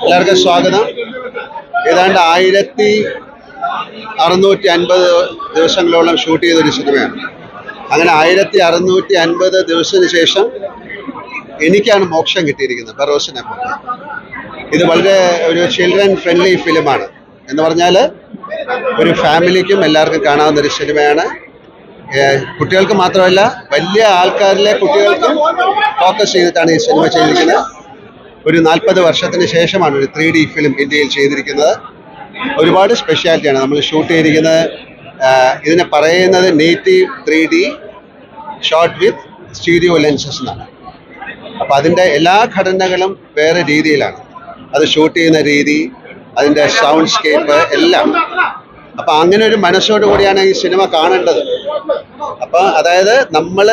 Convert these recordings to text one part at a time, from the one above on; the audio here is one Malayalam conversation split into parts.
എല്ലാവർക്കും സ്വാഗതം. ഏതാണ്ട് 1650 ദിവസങ്ങളോളം ഷൂട്ട് ചെയ്തൊരു സിനിമയാണ്. അങ്ങനെ 1650 ദിവസത്തിന് ശേഷം എനിക്കാണ് മോക്ഷം കിട്ടിയിരിക്കുന്നത്, ബറോസിനെ പോലെ. ഇത് വളരെ ഒരു ചിൽഡ്രൻ ഫ്രണ്ട്ലി ഫിലിമാണ്. എന്ന് പറഞ്ഞാൽ ഒരു ഫാമിലിക്കും എല്ലാവർക്കും കാണാവുന്ന ഒരു സിനിമയാണ്. കുട്ടികൾക്ക് മാത്രമല്ല, വലിയ ആൾക്കാരിലെ കുട്ടികൾക്കും ഫോക്കസ് ചെയ്തിട്ടാണ് ഈ സിനിമ ചെയ്തിരിക്കുന്നത്. ഒരു 40 വർഷത്തിന് ശേഷമാണ് ഒരു 3D ഫിലിം ഇന്ത്യയിൽ ചെയ്തിരിക്കുന്നത്. ഒരുപാട് സ്പെഷ്യാലിറ്റിയാണ് നമ്മൾ ഷൂട്ട് ചെയ്തിരിക്കുന്നത്. ഇതിനെ പറയുന്നത് നേറ്റീവ് 3D ഷോട്ട് വിത്ത് സ്റ്റീരിയോ ലെൻസസ് എന്നാണ്. അപ്പോൾ അതിൻ്റെ എല്ലാ ഘടനകളും വേറെ രീതിയിലാണ്. അത് ഷൂട്ട് ചെയ്യുന്ന രീതി, അതിൻ്റെ സൗണ്ട് സ്കേപ്പ് എല്ലാം. അപ്പം അങ്ങനെ ഒരു മനസ്സോടു കൂടിയാണ് ഈ സിനിമ കാണേണ്ടത്. അപ്പം അതായത് നമ്മൾ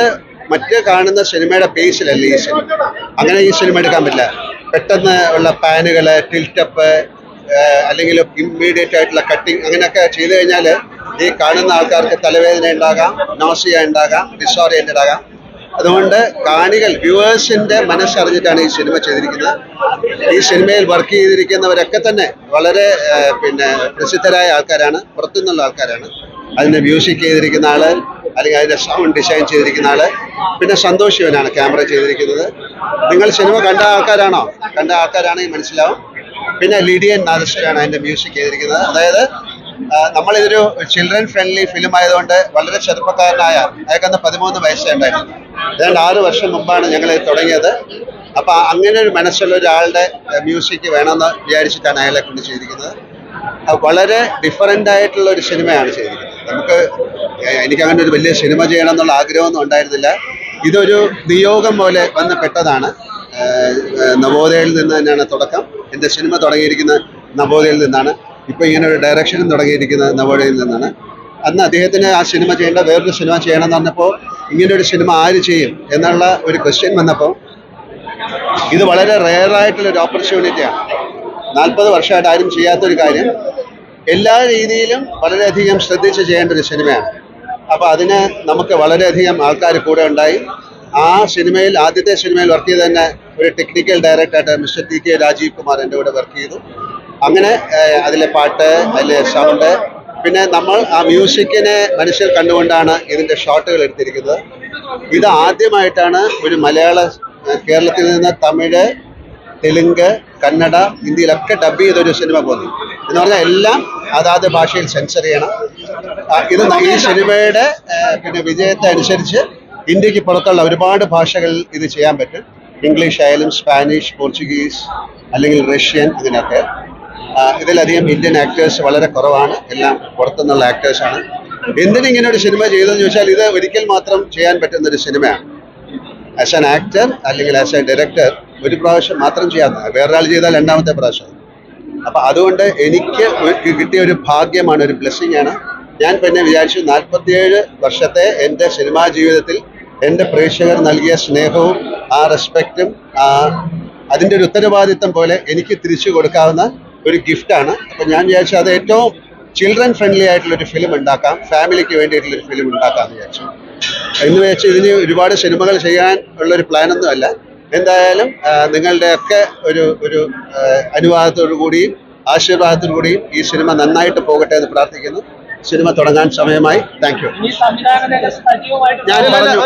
മറ്റ് കാണുന്ന സിനിമയുടെ പേസിലല്ല ഈ സിനിമ. അങ്ങനെ ഈ സിനിമ എടുക്കാൻ പറ്റില്ല. പെട്ടെന്ന് ഉള്ള പാനുകൾ, ടിൽറ്റപ്പ്, അല്ലെങ്കിൽ ഇമ്മീഡിയറ്റ് ആയിട്ടുള്ള കട്ടിങ്, അങ്ങനെയൊക്കെ ചെയ്തു കഴിഞ്ഞാൽ ഈ കാണുന്ന ആൾക്കാർക്ക് തലവേദന ഉണ്ടാകാം, നോസിയ ഉണ്ടാകാം, ഡിസോറിയൻറ്റഡ് ആകാം. അതുകൊണ്ട് കാണികൾ, വ്യൂവേഴ്സിൻ്റെ മനസ്സറിഞ്ഞിട്ടാണ് ഈ സിനിമ ചെയ്തിരിക്കുന്നത്. ഈ സിനിമയിൽ വർക്ക് ചെയ്തിരിക്കുന്നവരൊക്കെ തന്നെ വളരെ പ്രസിദ്ധരായ ആൾക്കാരാണ്, പുറത്തുനിന്നുള്ള ആൾക്കാരാണ്. അതിൻ്റെ മ്യൂസിക് ചെയ്തിരിക്കുന്ന ആൾ, അല്ലെങ്കിൽ അതിൻ്റെ സൗണ്ട് ഡിസൈൻ ചെയ്തിരിക്കുന്ന ആൾ, പിന്നെ സന്തോഷ് ശിവനാണ് ക്യാമറ ചെയ്തിരിക്കുന്നത്. നിങ്ങൾ സിനിമ കണ്ട ആൾക്കാരാണോ? കണ്ട ആൾക്കാരാണെങ്കിൽ മനസ്സിലാവും. പിന്നെ ലിഡിയൻ നാദശ്വരാണ് അതിൻ്റെ മ്യൂസിക് ചെയ്തിരിക്കുന്നത്. അതായത് നമ്മളിതൊരു ചിൽഡ്രൻ ഫ്രണ്ട്ലി ഫിലിം ആയതുകൊണ്ട് വളരെ ചെറുപ്പക്കാരനായ, അയാൾക്കന്ന് 13 വയസ്സേ ഉണ്ടായിരുന്നു. ഏതാണ്ട് 6 വർഷം മുമ്പാണ് ഞങ്ങൾ തുടങ്ങിയത്. അപ്പോൾ അങ്ങനെ ഒരു മനസ്സുള്ള ഒരാളുടെ മ്യൂസിക് വേണമെന്ന് വിചാരിച്ചിട്ടാണ് അയാളെ കൊണ്ട് ചെയ്തിരിക്കുന്നത്. വളരെ ഡിഫറൻ്റ് ആയിട്ടുള്ള ഒരു സിനിമയാണ് ചെയ്തിരിക്കുന്നത്. എനിക്കങ്ങനെ ഒരു വലിയ സിനിമ ചെയ്യണം എന്നുള്ള ആഗ്രഹമൊന്നും ഉണ്ടായിരുന്നില്ല. ഇതൊരു നിയോഗം പോലെ വന്ന് പെട്ടതാണ്. നവോദയയിൽ നിന്ന് തന്നെയാണ് തുടക്കം. എൻ്റെ സിനിമ തുടങ്ങിയിരിക്കുന്നത് നവോദയയിൽ നിന്നാണ്. ഇപ്പോൾ ഇങ്ങനെ ഒരു ഡയറക്ഷനും തുടങ്ങിയിരിക്കുന്നത് നവോദയയിൽ നിന്നാണ്. അന്ന് അദ്ദേഹത്തിന് ആ സിനിമ ചെയ്യേണ്ട, വേറൊരു സിനിമ ചെയ്യണം എന്ന് പറഞ്ഞപ്പോൾ ഇങ്ങനൊരു സിനിമ ആര് ചെയ്യും എന്നുള്ള ഒരു ക്വസ്റ്റ്യൻ വന്നപ്പോൾ ഇത് വളരെ റെയറായിട്ടുള്ളൊരു ഓപ്പർച്യൂണിറ്റിയാണ്. 40 വർഷമായിട്ട് ആരും ചെയ്യാത്തൊരു കാര്യം. എല്ലാ രീതിയിലും വളരെയധികം ശ്രദ്ധിച്ച് ചെയ്യേണ്ട ഒരു സിനിമയാണ്. അപ്പോൾ അതിന് നമുക്ക് വളരെയധികം ആൾക്കാർ കൂടെ ഉണ്ടായി. ആ സിനിമയിൽ, ആദ്യത്തെ സിനിമയിൽ വർക്ക് ചെയ്ത് തന്നെ ഒരു ടെക്നിക്കൽ ഡയറക്ടറായിട്ട് മിസ്റ്റർ TK രാജീവ് കുമാർ എൻ്റെ കൂടെ വർക്ക് ചെയ്തു. അങ്ങനെ അതിലെ പാട്ട്, അതിലെ സൗണ്ട്, പിന്നെ നമ്മൾ ആ മ്യൂസിക്കിനെ മനസ്സിൽ കണ്ടുകൊണ്ടാണ് ഇതിൻ്റെ ഷോട്ടുകൾ എടുത്തിരിക്കുന്നത്. ഇത് ആദ്യമായിട്ടാണ് ഒരു കേരളത്തിൽ നിന്ന് തമിഴ്, തെലുങ്ക്, കന്നഡ, ഹിന്ദിയിലൊക്കെ ഡബ് ചെയ്തൊരു സിനിമ പോകുന്നത്. എന്ന് പറഞ്ഞാൽ എല്ലാം അതാത് ഭാഷയിൽ സെൻസർ ചെയ്യണം. ഇത് ഈ സിനിമയുടെ വിജയത്തെ അനുസരിച്ച് ഇന്ത്യക്ക് പുറത്തുള്ള ഒരുപാട് ഭാഷകളിൽ ഇത് ചെയ്യാൻ പറ്റും. ഇംഗ്ലീഷ് ആയാലും സ്പാനിഷ്, പോർച്ചുഗീസ്, അല്ലെങ്കിൽ റഷ്യൻ, അങ്ങനെയൊക്കെ. ഇതിലധികം ഇന്ത്യൻ ആക്ടേഴ്സ് വളരെ കുറവാണ്, എല്ലാം പുറത്തുനിന്നുള്ള ആക്ടേഴ്സാണ്. എന്തിനിങ്ങനെ ഒരു സിനിമ ചെയ്തതെന്ന് ചോദിച്ചാൽ, ഇത് ഒരിക്കൽ മാത്രം ചെയ്യാൻ പറ്റുന്നൊരു സിനിമയാണ്. ആസ് ആൻ ആക്ടർ അല്ലെങ്കിൽ ആസ് എ ഡയറക്ടർ ഒരു പ്രാവശ്യം മാത്രം ചെയ്യാവുന്ന, വേറൊരാൾ ചെയ്താൽ 2ാമത്തെ പ്രാവശ്യം. അപ്പം അതുകൊണ്ട് എനിക്ക് കിട്ടിയ ഒരു ഭാഗ്യമാണ്, ഒരു ബ്ലെസ്സിങ് ആണ്. ഞാൻ പിന്നെ വിചാരിച്ചു 47 വർഷത്തെ എൻ്റെ സിനിമാ ജീവിതത്തിൽ എൻ്റെ പ്രേക്ഷകർ നൽകിയ സ്നേഹവും ആ റെസ്പെക്റ്റും അതിൻ്റെ ഒരു ഉത്തരവാദിത്തം പോലെ എനിക്ക് തിരിച്ചു കൊടുക്കാവുന്ന ഒരു ഗിഫ്റ്റാണ്. അപ്പം ഞാൻ വിചാരിച്ചു അത് ഏറ്റവും ചിൽഡ്രൻ ഫ്രണ്ട്ലി ആയിട്ടുള്ളൊരു ഫിലിം ഉണ്ടാക്കാം, ഫാമിലിക്ക് വേണ്ടിയിട്ടുള്ളൊരു ഫിലിം ഉണ്ടാക്കാമെന്ന് വിചാരിച്ചു. എന്ന് വെച്ച് ഇതിന് ഒരുപാട് സിനിമകൾ ചെയ്യാൻ ഉള്ളൊരു പ്ലാനൊന്നും അല്ല. എന്തായാലും നിങ്ങളുടെയൊക്കെ ഒരു അനുവാദത്തോടു കൂടിയും ആശീർവാദത്തോടു കൂടിയും ഈ സിനിമ നന്നായിട്ട് പോകട്ടെ എന്ന് പ്രാർത്ഥിക്കുന്നു. സിനിമ തുടങ്ങാൻ സമയമായി. Thank you. ഞാൻ പറഞ്ഞു.